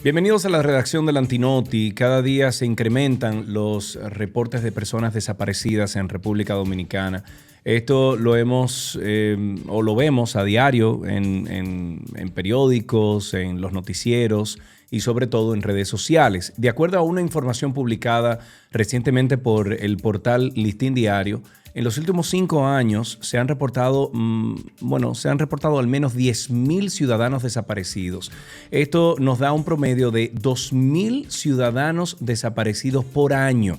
Bienvenidos a la redacción del Antinoti. Cada día se incrementan los reportes de personas desaparecidas en República Dominicana. Esto lo hemos o lo vemos a diario en periódicos, en los noticieros y sobre todo en redes sociales. De acuerdo a una información publicada recientemente por el portal Listín Diario, en los últimos 5 años se han reportado, al menos 10.000 ciudadanos desaparecidos. Esto nos da un promedio de 2.000 ciudadanos desaparecidos por año.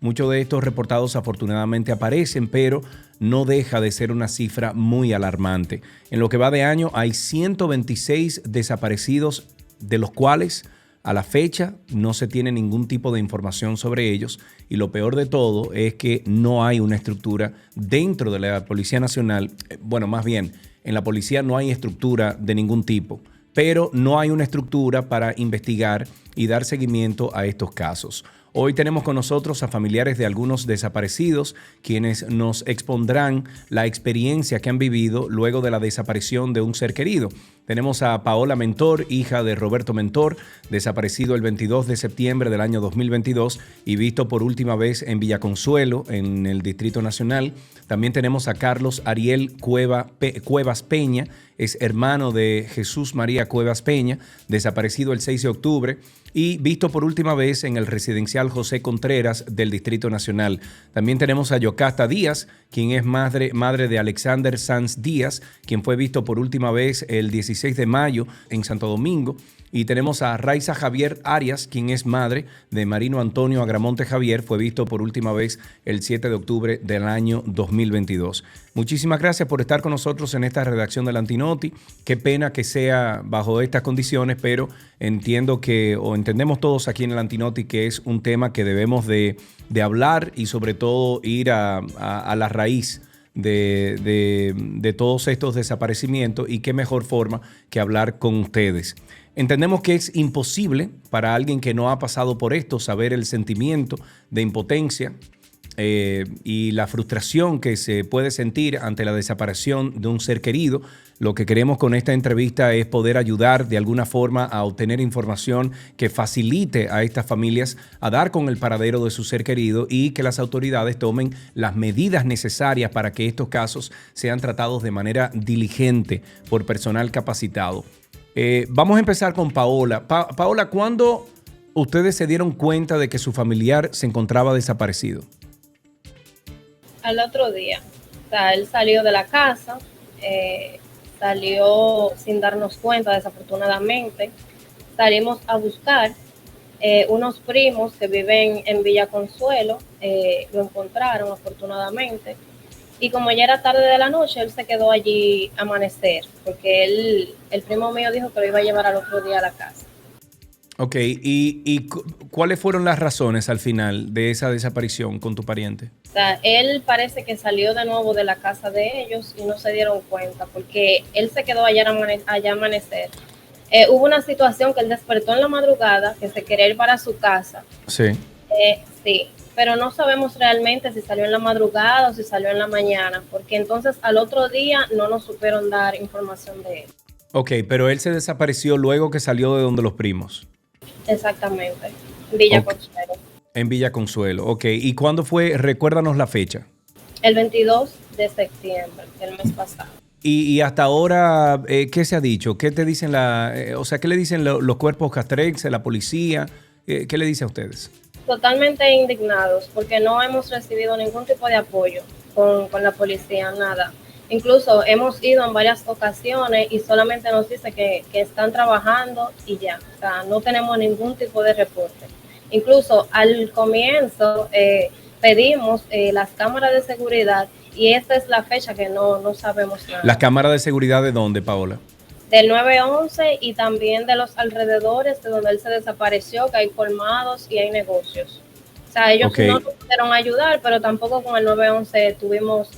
Muchos de estos reportados afortunadamente aparecen, pero no deja de ser una cifra muy alarmante. En lo que va de año hay 126 desaparecidos, de los cuales a la fecha no se tiene ningún tipo de información sobre ellos, y lo peor de todo es que no hay una estructura dentro de la Policía Nacional. Más bien, en la policía no hay estructura de ningún tipo, pero no hay una estructura para investigar y dar seguimiento a estos casos. Hoy tenemos con nosotros a familiares de algunos desaparecidos, quienes nos expondrán la experiencia que han vivido luego de la desaparición de un ser querido. Tenemos a Paola Mentor, hija de Roberto Mentor, desaparecido el 22 de septiembre del año 2022 y visto por última vez en Villaconsuelo, en el Distrito Nacional. También tenemos a Carlos Ariel Cuevas Peña, es hermano de Jesús María Cuevas Peña, desaparecido el 6 de octubre y visto por última vez en el residencial José Contreras del Distrito Nacional. También tenemos a Yocasta Díaz, quien es madre de Alexander Sanz Díaz, quien fue visto por última vez el 16 de mayo en Santo Domingo. Y tenemos a Raiza Javier Arias, quien es madre de Marino Antonio Agramonte Javier, fue visto por última vez el 7 de octubre del año 2022. Muchísimas gracias por estar con nosotros en esta redacción del Antinoti. Qué pena que sea bajo estas condiciones, pero entendemos todos aquí en el Antinoti que es un tema que debemos de hablar y sobre todo ir a la raíz de todos estos desaparecimientos, y qué mejor forma que hablar con ustedes. Entendemos que es imposible para alguien que no ha pasado por esto saber el sentimiento de impotencia y la frustración que se puede sentir ante la desaparición de un ser querido. Lo que queremos con esta entrevista es poder ayudar de alguna forma a obtener información que facilite a estas familias a dar con el paradero de su ser querido, y que las autoridades tomen las medidas necesarias para que estos casos sean tratados de manera diligente por personal capacitado. Vamos a empezar con Paola. Paola, ¿cuándo ustedes se dieron cuenta de que su familiar se encontraba desaparecido? Al otro día. O sea, él salió de la casa, salió sin darnos cuenta, desafortunadamente. Salimos a buscar unos primos que viven en Villaconsuelo, lo encontraron afortunadamente. Y como ya era tarde de la noche, él se quedó allí a amanecer, porque el primo mío dijo que lo iba a llevar al otro día a la casa. Ok, ¿y cuáles fueron las razones al final de esa desaparición con tu pariente? O sea, él parece que salió de nuevo de la casa de ellos y no se dieron cuenta, porque él se quedó allá a amanecer. Hubo una situación que él despertó en la madrugada, que se quería ir para su casa. Sí. Sí, pero no sabemos realmente si salió en la madrugada o si salió en la mañana, porque entonces al otro día no nos supieron dar información de él. Ok, pero él se desapareció luego que salió de donde los primos. Exactamente, Villaconsuelo. En Villaconsuelo, ok. ¿Y cuándo fue? Recuérdanos la fecha. El 22 de septiembre, el mes pasado. Y hasta ahora, ¿qué se ha dicho? ¿Qué te dicen qué le dicen los cuerpos castrenses, la policía? ¿Qué le dice a ustedes? Totalmente indignados, porque no hemos recibido ningún tipo de apoyo con la policía, nada. Incluso hemos ido en varias ocasiones y solamente nos dice que están trabajando y ya. O sea, no tenemos ningún tipo de reporte. Incluso al comienzo pedimos las cámaras de seguridad, y esta es la fecha que no sabemos nada. ¿Las cámaras de seguridad de dónde, Paola? Del 911 y también de los alrededores de donde él se desapareció, que hay colmados y hay negocios. O sea, ellos no nos pudieron ayudar, pero tampoco con el 911 tuvimos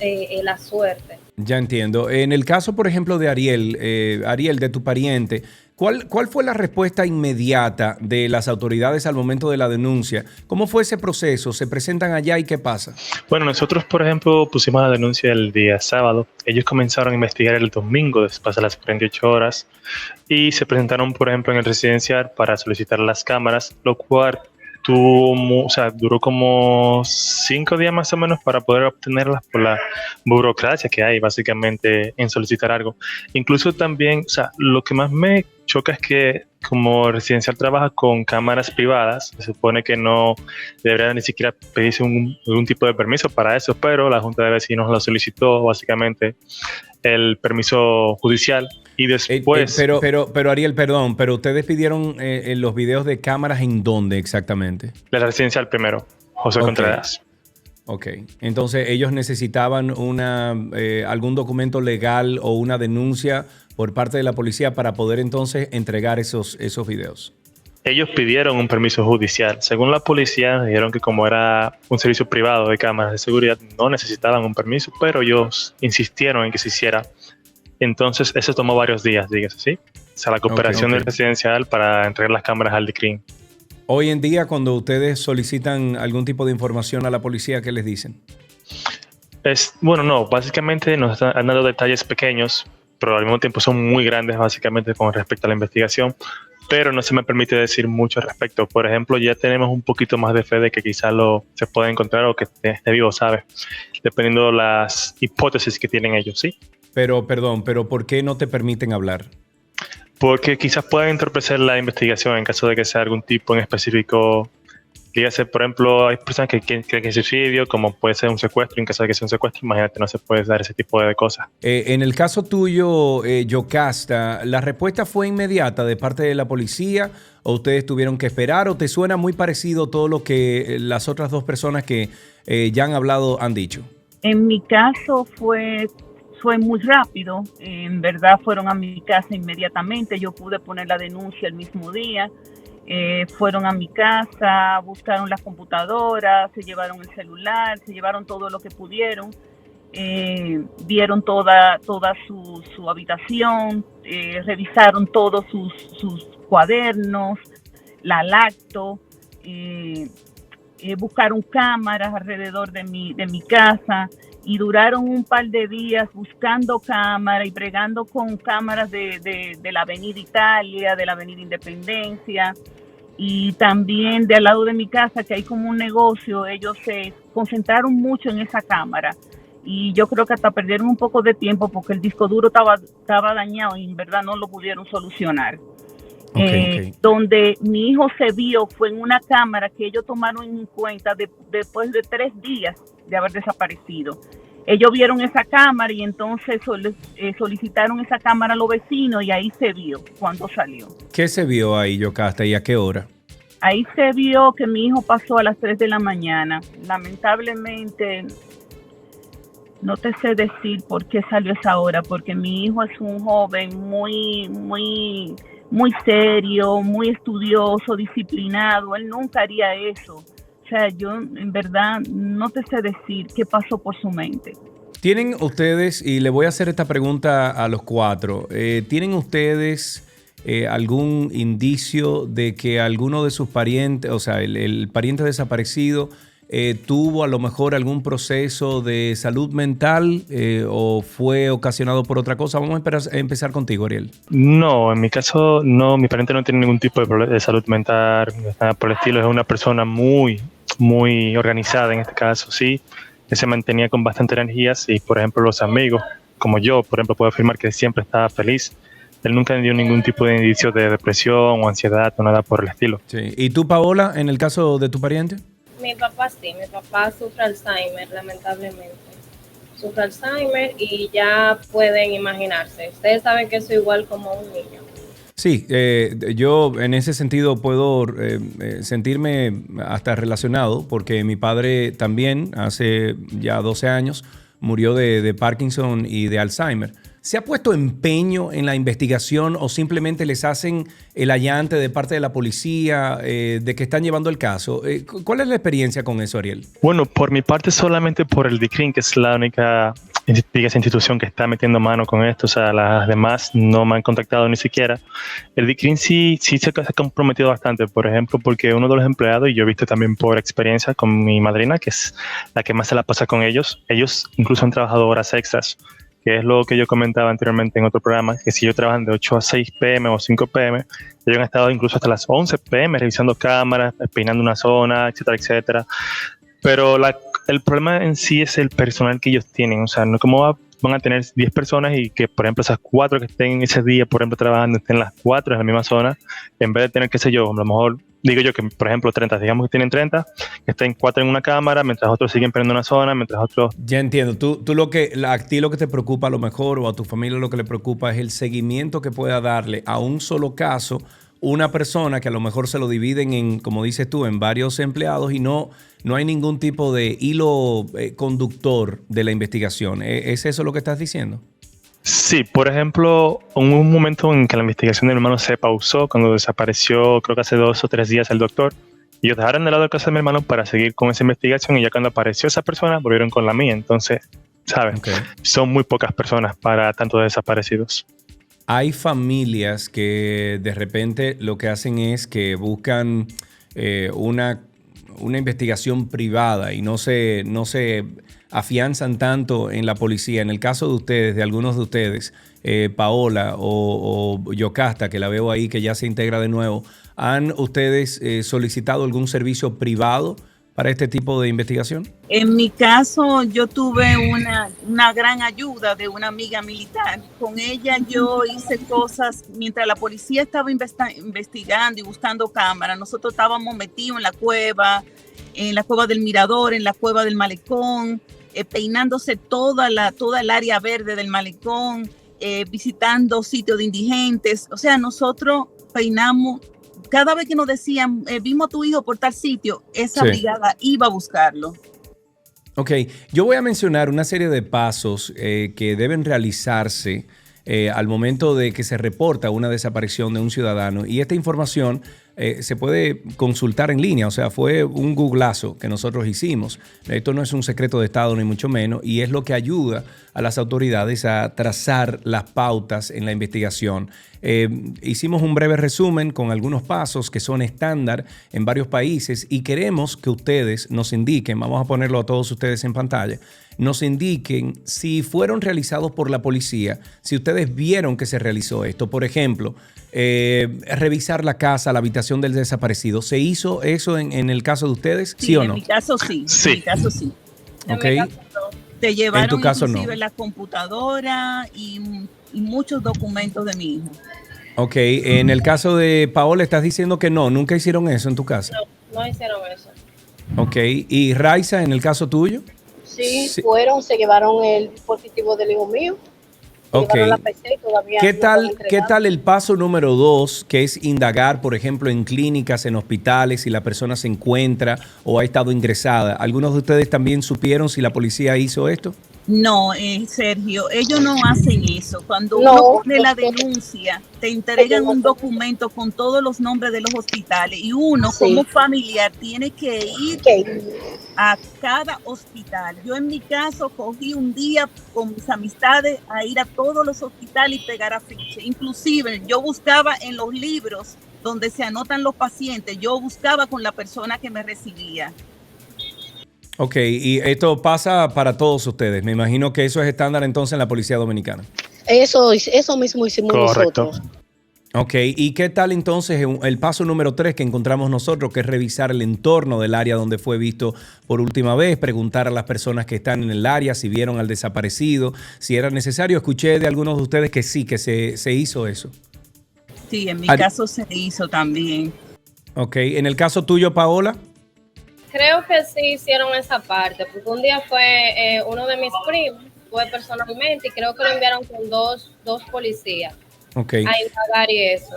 la suerte. Ya entiendo. En el caso, por ejemplo, de Ariel, Ariel, de tu pariente, ¿cuál fue la respuesta inmediata de las autoridades al momento de la denuncia? ¿Cómo fue ese proceso? ¿Se presentan allá y qué pasa? Bueno, nosotros, por ejemplo, pusimos la denuncia el día sábado. Ellos comenzaron a investigar el domingo después de las 48 horas y se presentaron, por ejemplo, en el residencial para solicitar las cámaras, lo cual duró como 5 días más o menos para poder obtenerlas por la burocracia que hay básicamente en solicitar algo. Incluso también, lo que más me choca es que como residencial trabaja con cámaras privadas, se supone que no debería ni siquiera pedirse algún tipo de permiso para eso, pero la Junta de Vecinos lo solicitó básicamente el permiso judicial. Y después... Pero Ariel, perdón, pero ustedes pidieron los videos de cámaras ¿en dónde exactamente? La residencial primero, José Contreras. Ok, entonces ellos necesitaban algún documento legal o una denuncia por parte de la policía para poder entonces entregar esos videos. Ellos pidieron un permiso judicial. Según la policía, dijeron que como era un servicio privado de cámaras de seguridad, no necesitaban un permiso, pero ellos insistieron en que se hiciera. Entonces, eso tomó varios días, dígase, ¿sí? O sea, la cooperación del residencial para entregar las cámaras al DICRIM. Hoy en día, cuando ustedes solicitan algún tipo de información a la policía, ¿qué les dicen? Básicamente nos han dado detalles pequeños, pero al mismo tiempo son muy grandes, básicamente, con respecto a la investigación. Pero no se me permite decir mucho al respecto. Por ejemplo, ya tenemos un poquito más de fe de que quizá se puede encontrar o que esté vivo, ¿sabes? Dependiendo de las hipótesis que tienen ellos, ¿sí? Pero ¿por qué no te permiten hablar? Porque quizás puedan entorpecer la investigación en caso de que sea algún tipo en específico. Dígase, por ejemplo, hay personas que creen que es suicidio, como puede ser un secuestro. En caso de que sea un secuestro, imagínate, no se puede dar ese tipo de cosas. En el caso tuyo, Yocasta, ¿la respuesta fue inmediata de parte de la policía o ustedes tuvieron que esperar o te suena muy parecido todo lo que las otras dos personas que ya han hablado han dicho? En mi caso fue muy rápido, en verdad fueron a mi casa inmediatamente, yo pude poner la denuncia el mismo día, fueron a mi casa, buscaron las computadoras, se llevaron el celular, se llevaron todo lo que pudieron, vieron toda su habitación, revisaron todos sus cuadernos, la lacto, buscaron cámaras alrededor de mi casa y duraron un par de días buscando cámaras y bregando con cámaras de la Avenida Italia, de la Avenida Independencia y también de al lado de mi casa que hay como un negocio. Ellos se concentraron mucho en esa cámara y yo creo que hasta perdieron un poco de tiempo porque el disco duro estaba dañado y en verdad no lo pudieron solucionar. Okay. Donde mi hijo se vio fue en una cámara que ellos tomaron en cuenta después de 3 días de haber desaparecido. Ellos vieron esa cámara y entonces solicitaron esa cámara a los vecinos y ahí se vio cuando salió. ¿Qué se vio ahí, Yocasta, y a qué hora? Ahí se vio que mi hijo pasó a las 3 de la mañana. Lamentablemente, no te sé decir por qué salió a esa hora, porque mi hijo es un joven muy serio, muy estudioso, disciplinado. Él nunca haría eso. O sea, yo en verdad no te sé decir qué pasó por su mente. ¿Tienen ustedes, y le voy a hacer esta pregunta a los 4, ¿tienen ustedes algún indicio de que alguno de sus parientes, o sea, el pariente desaparecido, tuvo a lo mejor algún proceso de salud mental o fue ocasionado por otra cosa? Vamos a empezar contigo, Ariel. No, en mi caso, no, mi pariente no tiene ningún tipo de problema de salud mental, nada por el estilo. Es una persona muy organizada en este caso, sí, que se mantenía con bastante energías y, por ejemplo, los amigos, como yo, por ejemplo, puedo afirmar que siempre estaba feliz. Él nunca dio ningún tipo de indicio de depresión o ansiedad o nada por el estilo. Sí. ¿Y tú, Paola, en el caso de tu pariente? Mi papá sí, mi papá sufre Alzheimer, lamentablemente. Sufre Alzheimer y ya pueden imaginarse. Ustedes saben que eso es igual como un niño. Sí, yo en ese sentido puedo sentirme hasta relacionado porque mi padre también hace ya 12 años murió de Parkinson y de Alzheimer. ¿Se ha puesto empeño en la investigación o simplemente les hacen el allante de parte de la policía de que están llevando el caso? ¿Cuál es la experiencia con eso, Ariel? Bueno, por mi parte solamente por el DICRIM, que es la única esa institución que está metiendo mano con esto, o sea, las demás no me han contactado ni siquiera. El DICRIM sí se ha comprometido bastante, por ejemplo, porque uno de los empleados, y yo he visto también por experiencia con mi madrina, que es la que más se la pasa con ellos incluso han trabajado horas extras, que es lo que yo comentaba anteriormente en otro programa, que si ellos trabajan de 8 a 6 p.m. o 5 p.m., ellos han estado incluso hasta las 11 p.m. revisando cámaras, peinando una zona, etcétera, etcétera. Pero el problema en sí es el personal que ellos tienen. O sea, no como van a tener 10 personas y que, por ejemplo, esas 4 que estén ese día, por ejemplo, trabajando, estén las 4 en la misma zona, en vez de tener, qué sé yo, a lo mejor, digo yo que, por ejemplo, 30, digamos que tienen 30, que estén 4 en una cámara, mientras otros siguen poniendo una zona, mientras otros... Ya entiendo. A ti lo que te preocupa a lo mejor, o a tu familia lo que le preocupa, es el seguimiento que pueda darle a un solo caso una persona, que a lo mejor se lo dividen en, como dices tú, en varios empleados, y no hay ningún tipo de hilo conductor de la investigación. ¿Es eso lo que estás diciendo? Sí, por ejemplo, hubo un momento en que la investigación de mi hermano se pausó cuando desapareció, creo que hace 2 o 3 días, el doctor. Y ellos dejaron de lado el caso de mi hermano para seguir con esa investigación, y ya cuando apareció esa persona volvieron con la mía. Entonces, ¿sabes? Okay. Son muy pocas personas para tantos desaparecidos. Hay familias que de repente lo que hacen es que buscan una investigación privada y no se afianzan tanto en la policía. En el caso de ustedes, de algunos de ustedes, Paola o Yocasta, que la veo ahí, que ya se integra de nuevo, ¿han ustedes solicitado algún servicio privado para este tipo de investigación? En mi caso, yo tuve una gran ayuda de una amiga militar. Con ella yo hice cosas, mientras la policía estaba investigando y buscando cámaras, nosotros estábamos metidos en la cueva del Mirador, en la cueva del Malecón, peinándose toda el área verde del Malecón, visitando sitios de indigentes. O sea, nosotros peinamos. Cada vez que nos decían, vimos a tu hijo por tal sitio, esa brigada iba a buscarlo. Ok, yo voy a mencionar una serie de pasos que deben realizarse al momento de que se reporta una desaparición de un ciudadano. Y esta información se puede consultar en línea, o sea, fue un googlazo que nosotros hicimos. Esto no es un secreto de Estado ni mucho menos, y es lo que ayuda a las autoridades a trazar las pautas en la investigación. Hicimos un breve resumen con algunos pasos que son estándar en varios países, y queremos que ustedes nos indiquen, vamos a ponerlo a todos ustedes en pantalla, nos indiquen si fueron realizados por la policía, si ustedes vieron que se realizó esto. Por ejemplo, revisar la casa, la habitación del desaparecido. ¿Se hizo eso en el caso de ustedes? ¿Sí o no? En mi caso sí. Sí. En mi caso sí. Ok. Te llevaron en tu caso inclusive la computadora y muchos documentos de mi hijo. Ok. En el caso de Paola, estás diciendo que no, nunca hicieron eso en tu casa. No hicieron eso. Ok. ¿Y Raiza, en el caso tuyo? Sí, fueron, se llevaron el dispositivo del hijo mío. Ok. ¿Qué tal el paso número 2, que es indagar, por ejemplo, en clínicas, en hospitales, si la persona se encuentra o ha estado ingresada? ¿Algunos de ustedes también supieron si la policía hizo esto? No, Sergio, ellos no hacen eso. Cuando uno pone la denuncia, te entregan un documento con todos los nombres de los hospitales, y uno como familiar tiene que ir a cada hospital. Yo en mi caso cogí un día con mis amistades a ir a todos los hospitales y pegar afiches. Inclusive yo buscaba en los libros donde se anotan los pacientes, yo buscaba con la persona que me recibía. Ok, y esto pasa para todos ustedes. Me imagino que eso es estándar entonces en la Policía Dominicana. Eso mismo hicimos nosotros. Ok, ¿y qué tal entonces el paso número 3 que encontramos nosotros, que es revisar el entorno del área donde fue visto por última vez, preguntar a las personas que están en el área si vieron al desaparecido, si era necesario? Escuché de algunos de ustedes que sí, que se hizo eso. Sí, en mi caso se hizo también. Ok, ¿en el caso tuyo, Paola? Creo que sí hicieron esa parte, porque un día fue uno de mis primos, fue personalmente, y creo que lo enviaron con dos policías a indagar y eso.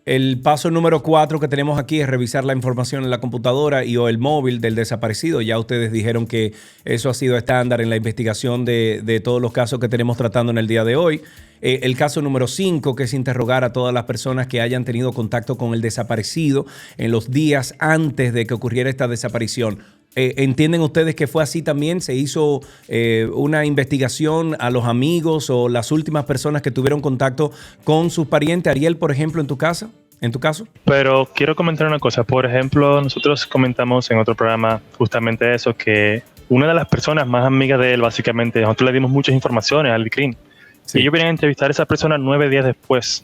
El paso número 4 que tenemos aquí es revisar la información en la computadora o el móvil del desaparecido. Ya ustedes dijeron que eso ha sido estándar en la investigación de todos los casos que tenemos tratando en el día de hoy. El caso número 5, que es interrogar a todas las personas que hayan tenido contacto con el desaparecido en los días antes de que ocurriera esta desaparición. ¿Entienden ustedes que fue así también? ¿Se hizo una investigación a los amigos o las últimas personas que tuvieron contacto con sus parientes? Ariel, por ejemplo, ¿en tu caso? Pero quiero comentar una cosa. Por ejemplo, nosotros comentamos en otro programa justamente eso, que una de las personas más amigas de él, básicamente, nosotros le dimos muchas informaciones al CRIM. Sí. Y ellos vienen a entrevistar a esa persona 9 días después.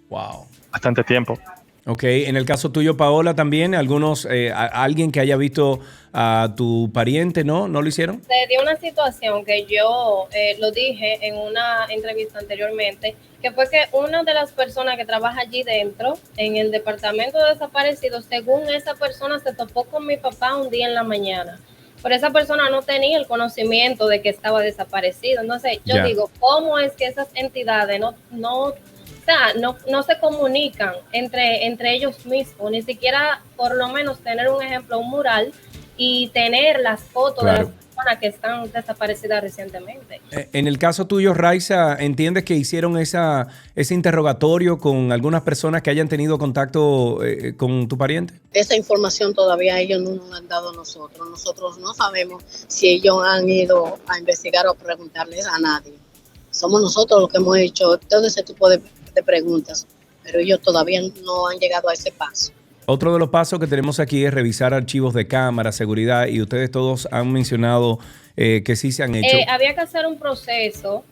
Wow. Bastante tiempo. Ok, en el caso tuyo, Paola, también, alguien que haya visto a tu pariente, ¿no? ¿No lo hicieron? Se dio una situación que yo lo dije en una entrevista anteriormente, que fue que una de las personas que trabaja allí dentro, en el departamento de desaparecidos, según esa persona se topó con mi papá un día en la mañana. Pero esa persona no tenía el conocimiento de que estaba desaparecido. Entonces, yo digo, ¿cómo es que esas entidades no se comunican entre ellos mismos? Ni siquiera, por lo menos, tener un ejemplo, un mural y tener las fotos de las personas que están desaparecidas recientemente. En el caso tuyo, Raiza, ¿entiendes que hicieron ese interrogatorio con algunas personas que hayan tenido contacto con tu pariente? Esa información todavía ellos no nos han dado a nosotros. Nosotros no sabemos si ellos han ido a investigar o preguntarles a nadie. Somos nosotros los que hemos hecho todo ese tipo de preguntas, pero ellos todavía no han llegado a ese paso. Otro de los pasos que tenemos aquí es revisar archivos de cámara, seguridad, y ustedes todos han mencionado que sí se han hecho. Había que hacer un proceso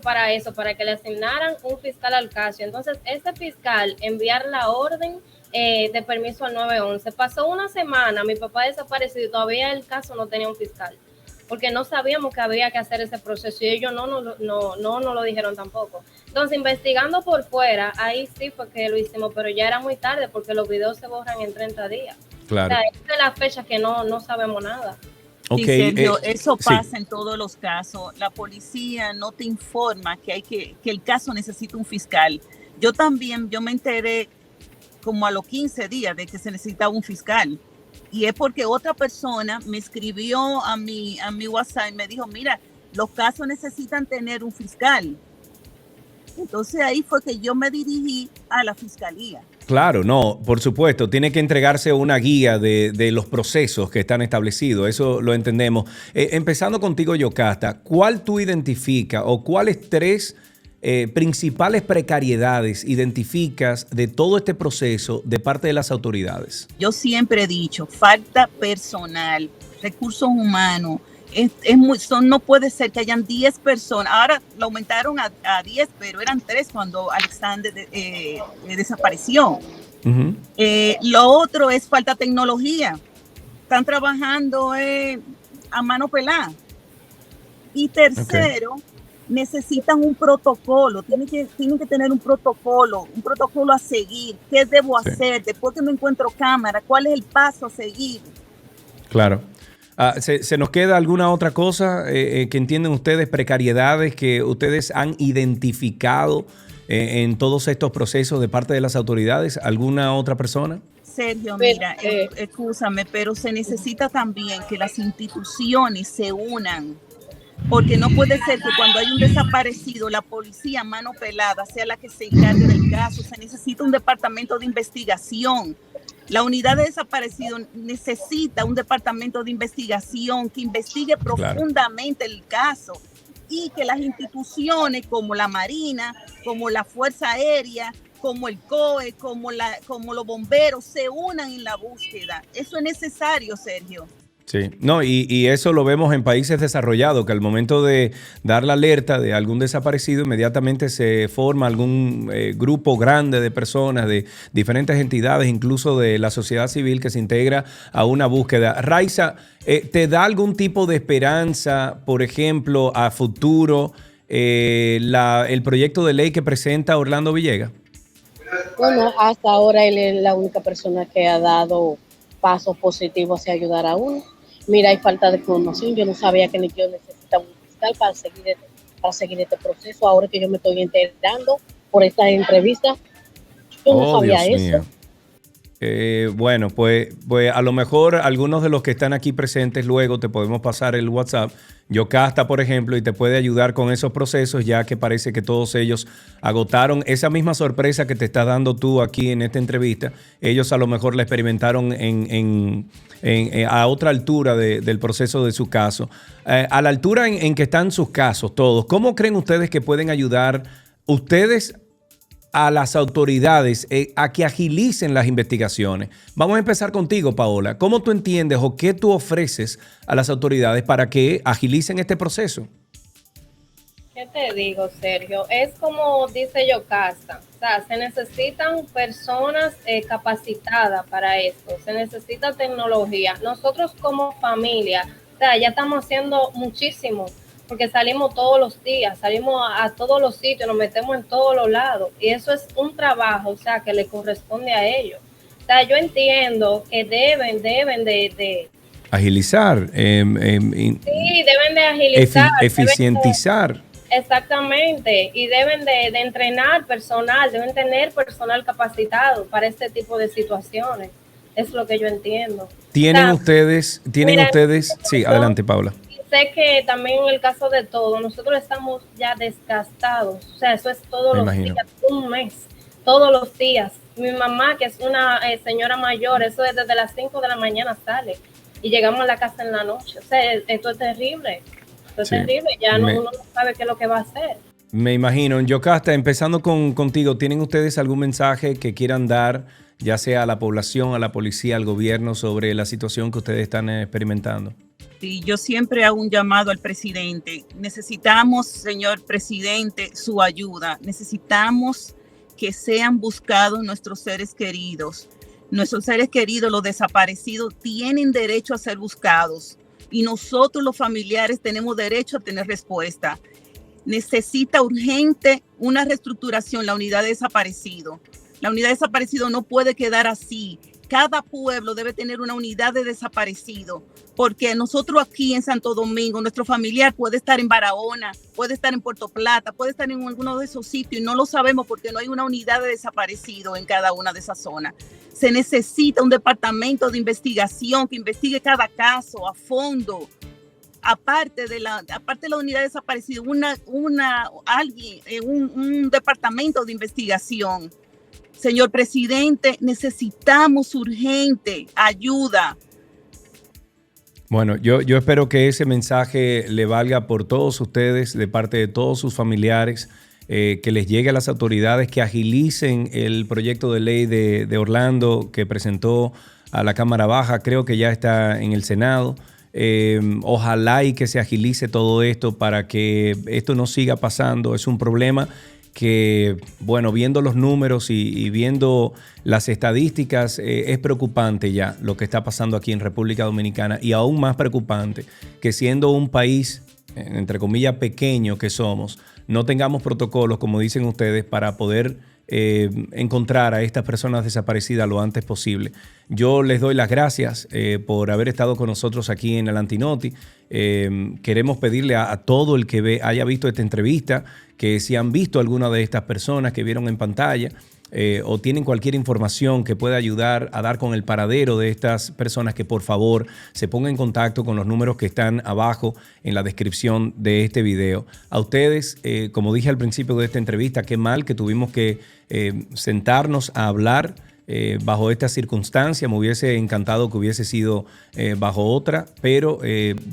para eso, para que le asignaran un fiscal al caso. Entonces, ese fiscal enviar la orden de permiso al 911. Pasó una semana, mi papá desaparecido y todavía el caso no tenía un fiscal, porque no sabíamos que había que hacer ese proceso y ellos no lo dijeron tampoco. Entonces, investigando por fuera, ahí sí fue que lo hicimos, pero ya era muy tarde porque los videos se borran en 30 días. Claro. O sea, esta es la fecha que no sabemos nada. Okay, sí, Sergio, eso pasa en todos los casos. La policía no te informa que el caso necesita un fiscal. Yo me enteré como a los 15 días de que se necesitaba un fiscal. Y es porque otra persona me escribió a mi WhatsApp y me dijo, mira, los casos necesitan tener un fiscal. Entonces ahí fue que yo me dirigí a la fiscalía. Claro, no, por supuesto, tiene que entregarse una guía de los procesos que están establecidos, eso lo entendemos. Empezando contigo, Yocasta, ¿cuál tú identificas o cuáles 3 principales precariedades identificas de todo este proceso de parte de las autoridades? Yo siempre he dicho, falta personal, recursos humanos. No puede ser que hayan 10 personas. Ahora lo aumentaron a 10, pero eran 3 cuando Alexander desapareció. Uh-huh. Lo otro es falta de tecnología. Están trabajando a mano pelada. Y tercero, necesitan un protocolo. Tienen que tener un protocolo a seguir. ¿Qué debo hacer? Después que no encuentro cámara, ¿cuál es el paso a seguir? Claro. ¿Se nos queda alguna otra cosa que entienden ustedes, precariedades que ustedes han identificado en todos estos procesos de parte de las autoridades? ¿Alguna otra persona? Sergio, mira, excúsame, pero se necesita también que las instituciones se unan, porque no puede ser que cuando hay un desaparecido, la policía mano pelada sea la que se encargue del caso. Se necesita un departamento de investigación. La unidad de desaparecidos necesita un departamento de investigación que investigue profundamente el caso y que las instituciones como la Marina, como la Fuerza Aérea, como el COE, como los bomberos se unan en la búsqueda. Eso es necesario, Sergio. Sí, no, y eso lo vemos en países desarrollados, que al momento de dar la alerta de algún desaparecido, inmediatamente se forma algún grupo grande de personas, de diferentes entidades, incluso de la sociedad civil, que se integra a una búsqueda. Raiza, ¿te da algún tipo de esperanza, por ejemplo, a futuro, el proyecto de ley que presenta Orlando Villegas? Bueno, hasta ahora él es la única persona que ha dado pasos positivos hacia ayudar a uno. Mira, hay falta de información. Yo no sabía que yo necesitaba un fiscal para seguir este proceso. Ahora que yo me estoy enterando por esta entrevista, yo no sabía eso. Bueno, pues a lo mejor algunos de los que están aquí presentes luego te podemos pasar el WhatsApp. Yocasta, por ejemplo, y te puede ayudar con esos procesos, ya que parece que todos ellos agotaron esa misma sorpresa que te estás dando tú aquí en esta entrevista. Ellos a lo mejor la experimentaron a otra altura del proceso de su caso. A la altura en que están sus casos todos, ¿cómo creen ustedes que pueden ayudar ustedes a las autoridades a que agilicen las investigaciones? Vamos a empezar contigo, Paola. ¿Cómo tú entiendes o qué tú ofreces a las autoridades para que agilicen este proceso? ¿Qué te digo, Sergio? Es como dice Yocasta, o sea, se necesitan personas capacitadas para esto, se necesita tecnología. Nosotros como familia, o sea, ya estamos haciendo muchísimo, porque salimos todos los días, salimos a todos los sitios, nos metemos en todos los lados, y eso es un trabajo, o sea, que le corresponde a ellos. O sea, yo entiendo que deben de agilizar. Sí, deben de agilizar. Eficientizar. Exactamente, y deben de entrenar personal, deben tener personal capacitado para este tipo de situaciones. Es lo que yo entiendo. ¿Tienen o sea, ustedes? Sí, adelante, Paula. Sé que también en el caso de todo, nosotros estamos ya desgastados, o sea, eso es todos los días, un mes, todos los días. Mi mamá, que es una señora mayor, eso es desde las 5 de la mañana sale, y llegamos a la casa en la noche. O sea, esto es terrible, ya uno no sabe qué es lo que va a hacer. Me imagino. Yocasta, empezando contigo, ¿tienen ustedes algún mensaje que quieran dar, ya sea a la población, a la policía, al gobierno, sobre la situación que ustedes están experimentando? Sí, yo siempre hago un llamado al presidente. Necesitamos, señor presidente, su ayuda. Necesitamos que sean buscados nuestros seres queridos. Nuestros seres queridos, los desaparecidos, tienen derecho a ser buscados. Y nosotros, los familiares, tenemos derecho a tener respuesta. Necesita urgente una reestructuración, la unidad de desaparecido. La unidad de desaparecido no puede quedar así. Cada pueblo debe tener una unidad de desaparecido, porque nosotros aquí en Santo Domingo, nuestro familiar puede estar en Barahona, puede estar en Puerto Plata, puede estar en alguno de esos sitios y no lo sabemos porque no hay una unidad de desaparecido en cada una de esas zonas. Se necesita un departamento de investigación que investigue cada caso a fondo. Aparte de la unidad de desaparecido, un departamento de investigación. Señor presidente, necesitamos urgente ayuda. Bueno, yo espero que ese mensaje le valga por todos ustedes, de parte de todos sus familiares, que les llegue a las autoridades, que agilicen el proyecto de ley de Orlando que presentó a la Cámara Baja. Creo que ya está en el Senado. Ojalá y que se agilice todo esto para que esto no siga pasando. Es un problema que, bueno, viendo los números y viendo las estadísticas, es preocupante ya lo que está pasando aquí en República Dominicana, y aún más preocupante que, siendo un país, entre comillas, pequeño que somos, no tengamos protocolos, como dicen ustedes, para poder encontrar a estas personas desaparecidas lo antes posible. Yo les doy las gracias por haber estado con nosotros aquí en el Antinoti. Queremos pedirle a todo el que haya visto esta entrevista, que si han visto alguna de estas personas que vieron en pantalla, o tienen cualquier información que pueda ayudar a dar con el paradero de estas personas, que por favor se pongan en contacto con los números que están abajo en la descripción de este video. A ustedes, como dije al principio de esta entrevista, qué mal que tuvimos que sentarnos a hablar bajo esta circunstancia. Me hubiese encantado que hubiese sido bajo otra, pero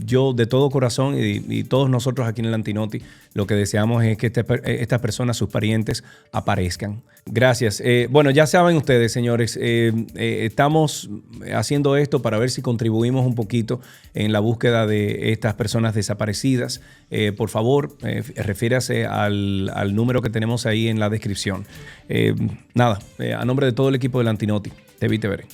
yo de todo corazón y todos nosotros aquí en el Antinoti, lo que deseamos es que estas personas, sus parientes, aparezcan. Gracias. Bueno, ya saben ustedes, señores, estamos haciendo esto para ver si contribuimos un poquito en la búsqueda de estas personas desaparecidas. Por favor, refiérase al número que tenemos ahí en la descripción. Nada, a nombre de todo el equipo del Antinoti, te vi, te veré.